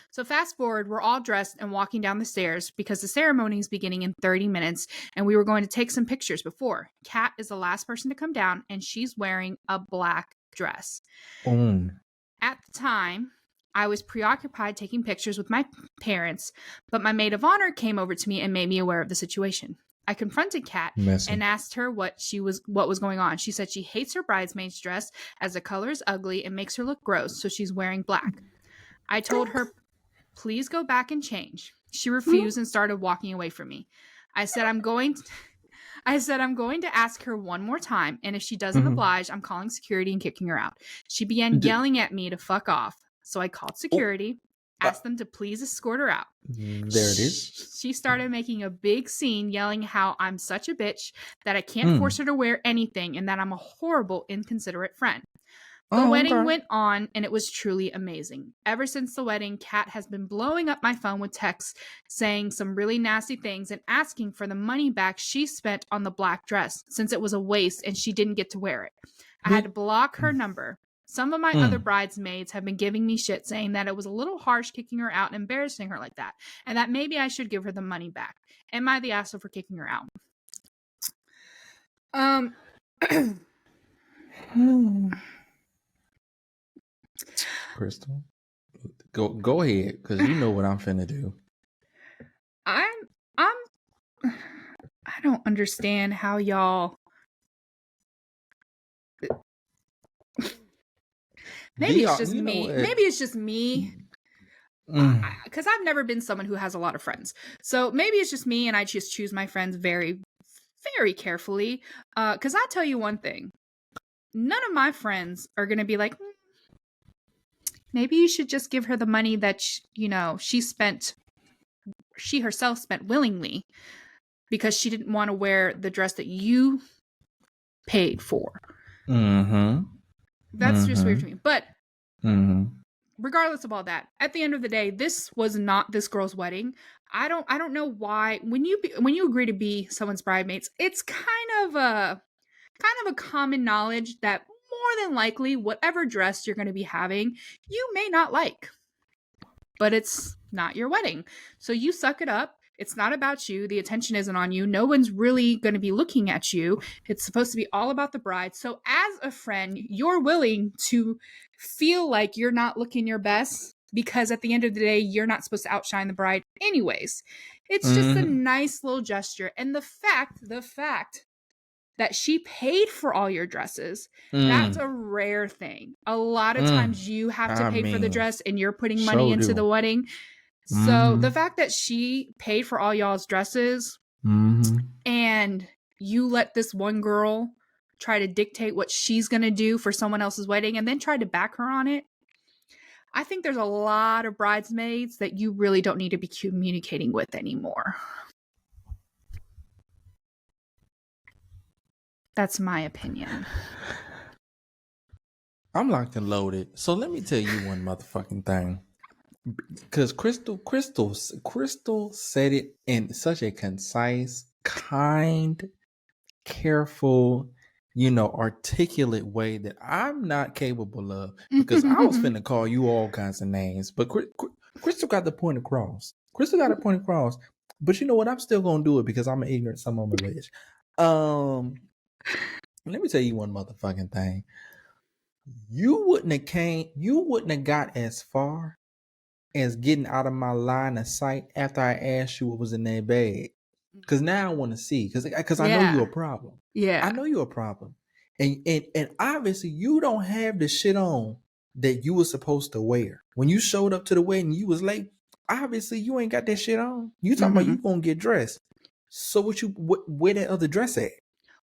So fast forward, we're all dressed and walking down the stairs because the ceremony is beginning in 30 minutes and we were going to take some pictures before. Kat is the last person to come down and she's wearing a black dress. At the time, I was preoccupied taking pictures with my parents, but my maid of honor came over to me and made me aware of the situation. I confronted Kat and asked her what was going on. She said she hates her bridesmaid's dress as the color is ugly and makes her look gross, so she's wearing black. I told her, please go back and change. She refused and started walking away from me. I said I'm going to ask her one more time, and if she doesn't oblige, I'm calling security and kicking her out. She began yelling at me to fuck off. So I called security, asked them to please escort her out. There it is. She started making a big scene, yelling how I'm such a bitch, that I can't force her to wear anything, and that I'm a horrible, inconsiderate friend. The wedding went on, and it was truly amazing. Ever since the wedding, Kat has been blowing up my phone with texts saying some really nasty things and asking for the money back she spent on the black dress since it was a waste and she didn't get to wear it. I had to block her number. Some of my other bridesmaids have been giving me shit saying that it was a little harsh kicking her out and embarrassing her like that, and that maybe I should give her the money back. Am I the asshole for kicking her out? Crystal, go ahead, because you know what I'm finna do. I don't understand how y'all. Maybe it's just me. Maybe it's just me. Because I've never been someone who has a lot of friends. So maybe it's just me and I just choose my friends very, very carefully. Because I'll tell you one thing. None of my friends are going to be like, maybe you should just give her the money that, she herself spent willingly because she didn't want to wear the dress that you paid for. That's just weird to me. But regardless of all that, at the end of the day, this was not this girl's wedding. I don't know why when you agree to be someone's bridesmaids, it's kind of a common knowledge that more than likely whatever dress you're going to be having, you may not like. But it's not your wedding. So you suck it up. It's not about you. The attention isn't on you. No one's really going to be looking at you. It's supposed to be all about the bride. So as a friend, you're willing to feel like you're not looking your best because at the end of the day, you're not supposed to outshine the bride anyways. It's just a nice little gesture. And the fact that she paid for all your dresses, that's a rare thing. A lot of times you have to pay for the dress and you're putting money into the wedding. So the fact that she paid for all y'all's dresses and you let this one girl try to dictate what she's going to do for someone else's wedding and then try to back her on it, I think there's a lot of bridesmaids that you really don't need to be communicating with anymore. That's my opinion. I'm locked and loaded. So let me tell you one motherfucking thing. Because Crystal said it in such a concise, kind, careful, articulate way that I'm not capable of. Because I was finna call you all kinds of names. But Crystal got the point across. But you know what? I'm still going to do it because I'm an ignorant son of a bitch. Let me tell you one motherfucking thing. You wouldn't have got as far as getting out of my line of sight after I asked you what was in that bag. Because now I want to see. Because I know you're a problem. Yeah. I know you're a problem. And obviously you don't have the shit on that you were supposed to wear. When you showed up to the wedding, you was late. Obviously you ain't got that shit on. You talking about you gonna get dressed. So where that other dress at?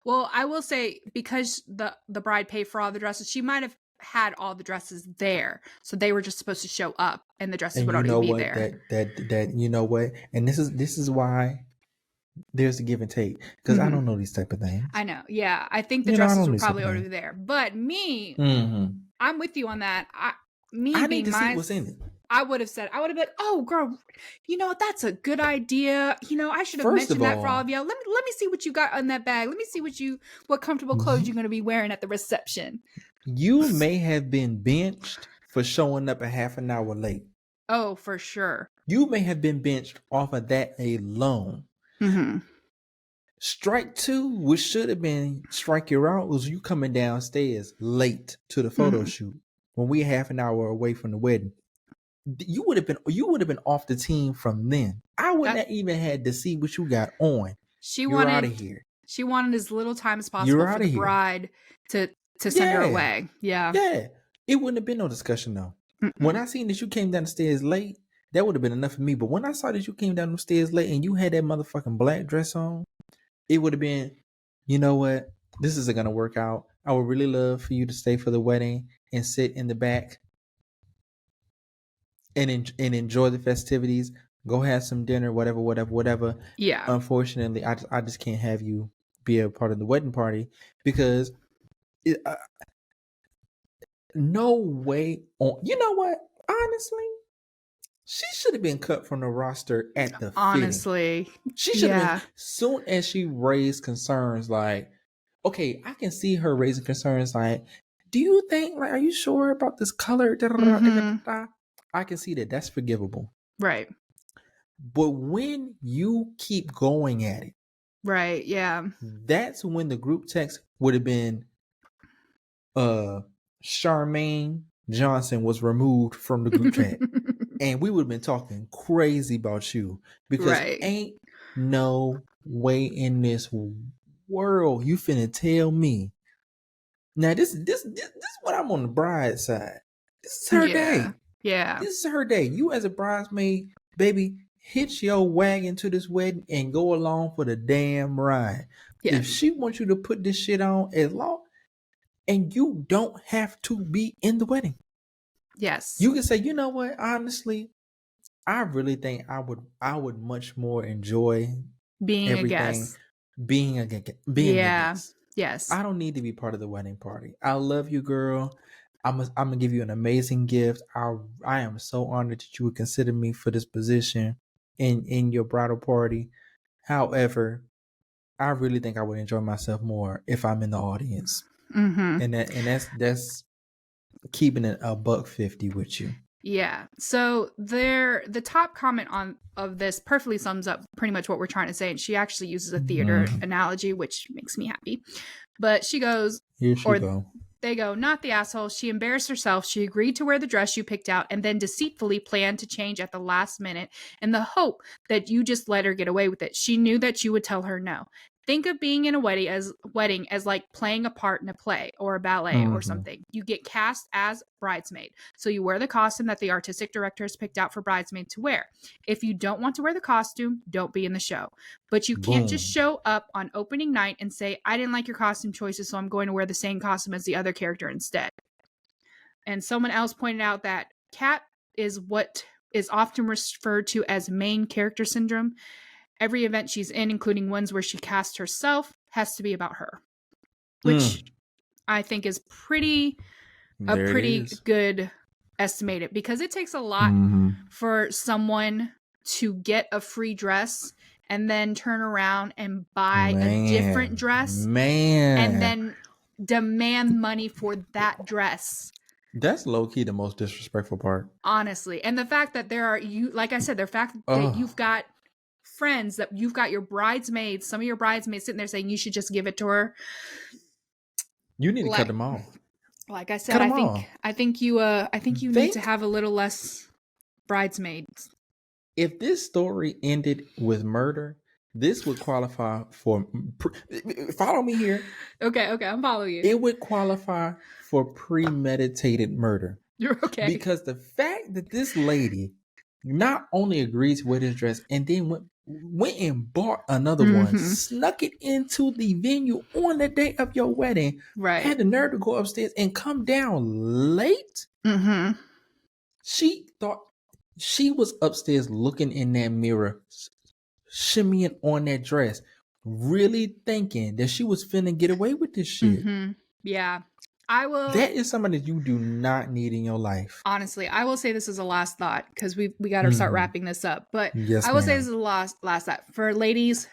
Well, I will say because the bride paid for all the dresses, she might have had all the dresses there, so they were just supposed to show up, and the dresses would already be there. That you know what, and this is why there's a give and take because I don't know these type of things. I know, yeah, I think the dresses were probably already there, but me, I'm with you on that. I need to see what's in it. I would have been like, oh girl, that's a good idea. I should have mentioned that for all of you. Let me see what you got in that bag. Let me see what comfortable clothes you're going to be wearing at the reception. You may have been benched for showing up a half an hour late. Oh, for sure. You may have been benched off of that alone. Strike two, which should have been strike you out, was you coming downstairs late to the photo shoot when we're half an hour away from the wedding. You would have been off the team from then. I wouldn't have even had to see what you got on. You're out of here. She wanted as little time as possible for the bride to send her away. Yeah. Yeah. It wouldn't have been no discussion though. When I seen that you came down the stairs late, that would have been enough for me. But when I saw that you came down the stairs late and you had that motherfucking black dress on, it would have been, you know what? This isn't gonna work out. I would really love for you to stay for the wedding and sit in the back and enjoy the festivities. Go have some dinner, whatever. Yeah. Unfortunately, I just can't have you be a part of the wedding party because No way on. You know what? Honestly, she should have been cut from the roster at the Honestly, fitting. She should have been. Soon as she raised concerns, like, okay, I can see her raising concerns, like, do you think, like, are you sure about this color? I can see that. That's forgivable. Right. But when you keep going at it, right, yeah, that's when the group text would have been, Charmaine Johnson was removed from the group chat. And we would have been talking crazy about you, because ain't no way in this world you finna tell me. Now this is what I'm on the bride side. This is her day. Yeah. This is her day. You as a bridesmaid, baby, hitch your wagon to this wedding and go along for the damn ride. Yeah. If she wants you to put this shit on, as long, and you don't have to be in the wedding. Yes. You can say, you know what, honestly, I really think I would much more enjoy being everything, a guest. Being a guest. Yes. I don't need to be part of the wedding party. I love you, girl. I'm gonna give you an amazing gift. I am so honored that you would consider me for this position in your bridal party. However, I really think I would enjoy myself more if I'm in the audience. Mm-hmm. And that's keeping it $150 with you. Yeah. So the top comment of this perfectly sums up pretty much what we're trying to say. And she actually uses a theater analogy, which makes me happy. But she goes, here she go. They go, not the asshole. She embarrassed herself. She agreed to wear the dress you picked out and then deceitfully planned to change at the last minute in the hope that you just let her get away with it. She knew that you would tell her no. Think of being in a wedding as like playing a part in a play or a ballet or something. You get cast as bridesmaid. So you wear the costume that the artistic director has picked out for bridesmaid to wear. If you don't want to wear the costume, don't be in the show. But you can't just show up on opening night and say, I didn't like your costume choices, so I'm going to wear the same costume as the other character instead. And someone else pointed out that Kat is what is often referred to as main character syndrome. Every event she's in, including ones where she casts herself, has to be about her, which I think is pretty good estimated, because it takes a lot for someone to get a free dress and then turn around and buy a different dress and then demand money for that dress. That's low-key the most disrespectful part. Honestly. And the fact that like I said, the fact that you've got friends, that you've got your bridesmaids, some of your bridesmaids sitting there saying you should just give it to her. You need to cut them off. Like I said, I think you need to have a little less bridesmaids. If this story ended with murder, this would qualify for follow me here. Okay, I'm following you. It would qualify for premeditated murder. You're okay. Because the fact that this lady not only agreed to wear this dress and then went and bought another one, snuck it into the venue on the day of your wedding, had the nerve to go upstairs and come down late. She thought she was upstairs looking in that mirror, shimmying on that dress, really thinking that she was finna get away with this shit. Yeah. I will. That is somebody that you do not need in your life. Honestly, I will say this as a last thought, because we got to start wrapping this up. But yes, I will say this is a last thought for ladies.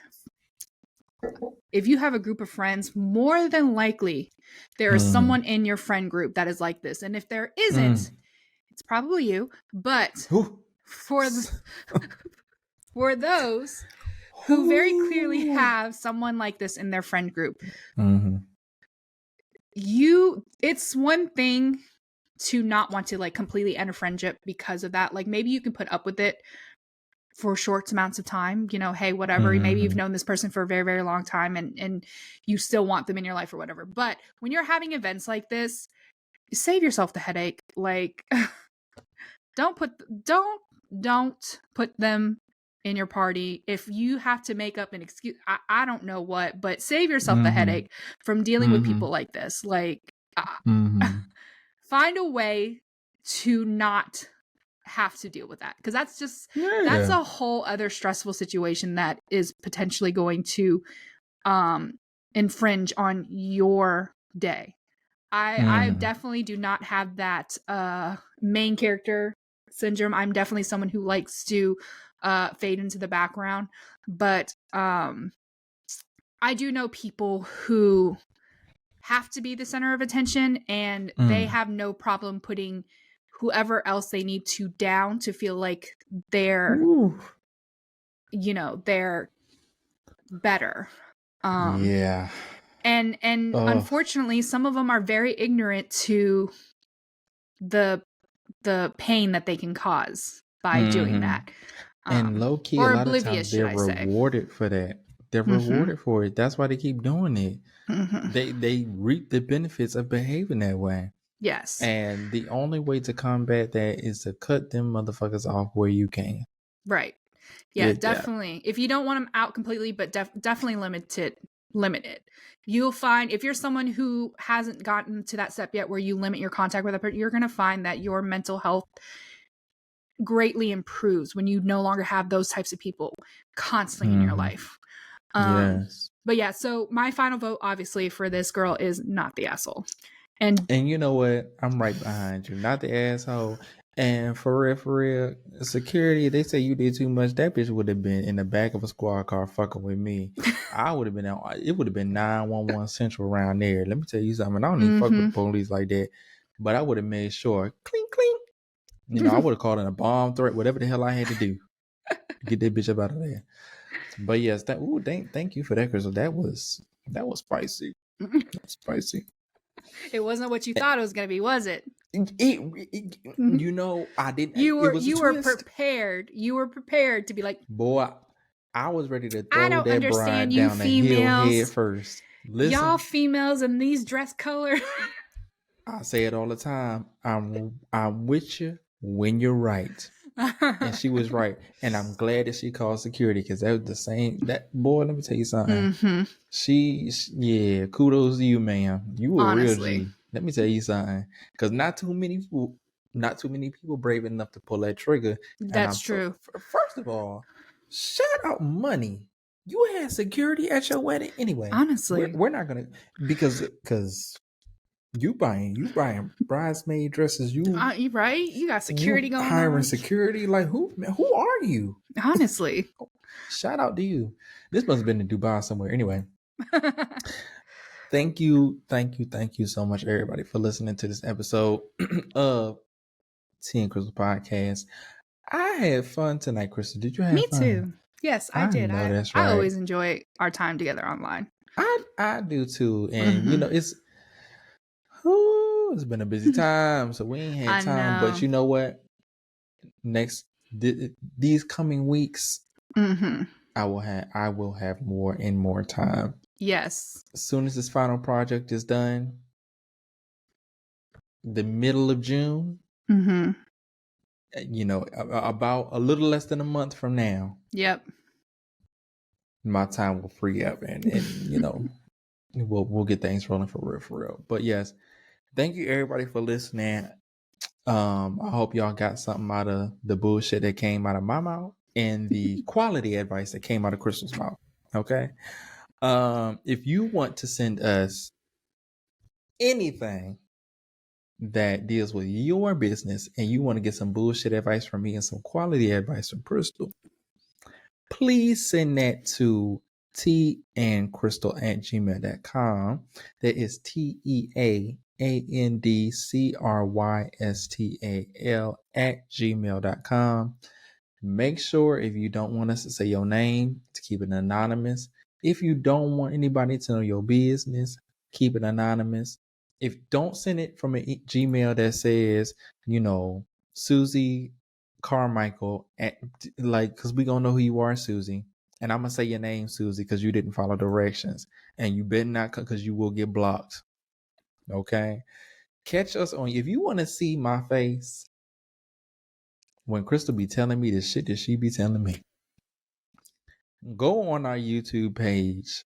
If you have a group of friends, more than likely there is someone in your friend group that is like this, and if there isn't, it's probably you. But for those who very clearly have someone like this in their friend group. It's one thing to not want to like completely end a friendship because of that. Like maybe you can put up with it for short amounts of time, hey, whatever. Maybe you've known this person for a very, very long time and you still want them in your life or whatever. But when you're having events like this, save yourself the headache. Like don't put them in your party. If you have to make up an excuse, I don't know what, but save yourself the headache from dealing with people like this. Like, find a way to not have to deal with that, because that's a whole other stressful situation that is potentially going to infringe on your day. I definitely do not have that main character syndrome. I'm definitely someone who likes to fade into the background, but I do know people who have to be the center of attention, and they have no problem putting whoever else they need to down to feel like they're they're better. Yeah. And unfortunately, some of them are very ignorant to the pain that they can cause by doing that. And low key, a lot of times they're rewarded for that. They're rewarded for it. That's why they keep doing it. They reap the benefits of behaving that way. Yes. And the only way to combat that is to cut them motherfuckers off where you can. Right. Yeah, definitely. If you don't want them out completely, but definitely limit it. You'll find, if you're someone who hasn't gotten to that step yet where you limit your contact with a person, you're going to find that your mental health greatly improves when you no longer have those types of people constantly in your life. Yes. But yeah, so my final vote, obviously, for this girl is not the asshole. And you know what? I'm right behind you. Not the asshole. And for real, security, they say you did too much. That bitch would have been in the back of a squad car fucking with me. I would have been out. It would have been 911 Central around there. Let me tell you something. I don't even fuck with the police like that. But I would have made sure, clink, clink. You know, I would have called in a bomb threat, whatever the hell I had to do to get that bitch up out of there. But yes, thank you for that, Crystal. That was spicy. That was spicy. It wasn't what you thought it was going to be, was it? You know, I didn't. You were prepared. You were prepared to be like, boy, I was ready to throw I don't that understand bride you down females. the hill head first. Listen, y'all females in these dress colors. I say it all the time. I'm with you when you're right. And she was right. And I'm glad that she called security, because that was the same. That boy, let me tell you something. Yeah, kudos to you, ma'am. You were honestly. real G. Let me tell you something. Because not too many people brave enough to pull that trigger. That's true. First of all, shout out money. You had security at your wedding anyway. Honestly, we're not gonna, because you buying bridesmaid dresses. You right? You got security going hiring on. security. Like who are you? Honestly, shout out to you. This must have been in Dubai somewhere. Anyway, thank you so much, everybody, for listening to this episode of Tea and Crystal Podcast. I had fun tonight, Crystal. Did you have fun? Me too. Yes, I did. That's right. I always enjoy our time together online. I do too, and you know it's been a busy time, so we ain't had time. But you know what? These coming weeks, I will have more and more time. Yes. As soon as this final project is done, the middle of June, you know, about a little less than a month from now. Yep. My time will free up, and you know, we'll get things rolling for real. But yes, thank you everybody for listening. I hope y'all got something out of the bullshit that came out of my mouth and the quality advice that came out of Crystal's mouth. Okay. If you want to send us anything that deals with your business and you want to get some bullshit advice from me and some quality advice from Crystal, please send that to teandcrystal@gmail.com. That is teandcrystal@gmail.com. Make sure, if you don't want us to say your name, to keep it anonymous. If you don't want anybody to know your business, keep it anonymous. Don't send it from a Gmail that says, you know, Susie Carmichael, because we gonna know who you are, Susie. And I'm gonna say your name, Susie, because you didn't follow directions. And you better not, because you will get blocked. Okay? Catch us on, if you want to see my face when Crystal be telling me the shit that she be telling me, go on our YouTube page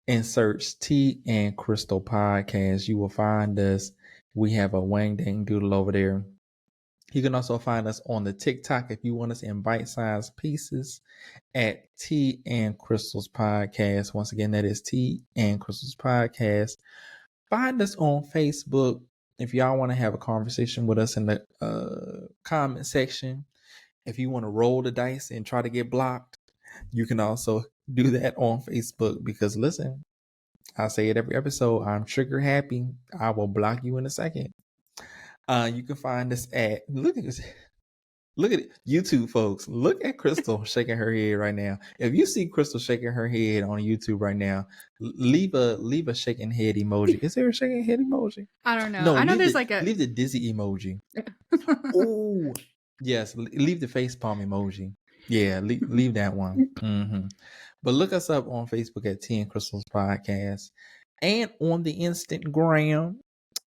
and search Tea and Crystal Podcast. You will find us. We have a Wang Dang Doodle over there. You can also find us on the TikTok if you want us in bite-sized pieces at Tea and Crystals Podcast. Once again, that is Tea and Crystals Podcast. Find us on Facebook. If y'all want to have a conversation with us in the comment section, if you want to roll the dice and try to get blocked, you can also do that on Facebook. Because listen, I say it every episode, I'm trigger happy. I will block you in a second. You can find us at look at it, YouTube, folks. Look at Crystal shaking her head right now. If you see Crystal shaking her head on YouTube right now, leave a shaking head emoji. Is there a shaking head emoji? I don't know. No, I know there's leave the dizzy emoji. Oh, yes. Leave the face palm emoji. Yeah, leave that one. Mm-hmm. But look us up on Facebook at Tea and Crystals Podcast, and on the Instagram.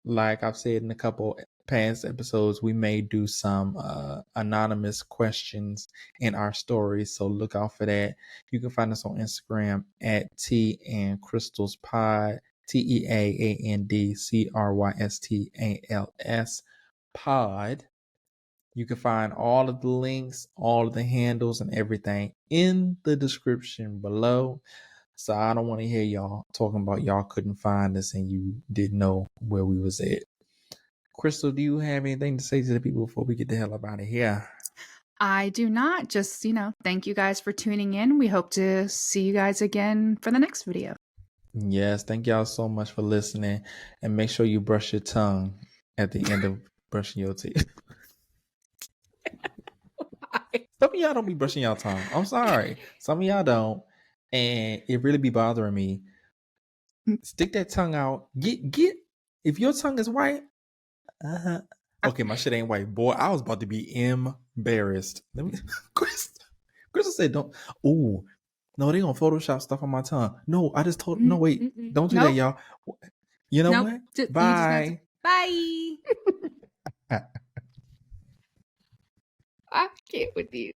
Like I've said in a couple past episodes, we may do some anonymous questions in our stories, so look out for that. You can find us on Instagram at Tea and Crystals Pod, TEAANDCRYSTALS Pod. You can find all of the links, all of the handles, and everything in the description below. So I don't want to hear y'all talking about y'all couldn't find us and you didn't know where we was at. Crystal, do you have anything to say to the people before we get the hell up out of here? I do not. Just, thank you guys for tuning in. We hope to see you guys again for the next video. Yes, thank y'all so much for listening. And make sure you brush your tongue at the end of brushing your teeth. Some of y'all don't be brushing y'all tongue. I'm sorry. Some of y'all don't. And it really be bothering me. Stick that tongue out. Get if your tongue is white. Okay, my shit ain't white. Boy, I was about to be embarrassed. Crystal said don't. Ooh. No, they gonna Photoshop stuff on my tongue. No, I just told no wait. Don't do that, y'all. You know what? Bye. Bye. I can't with you.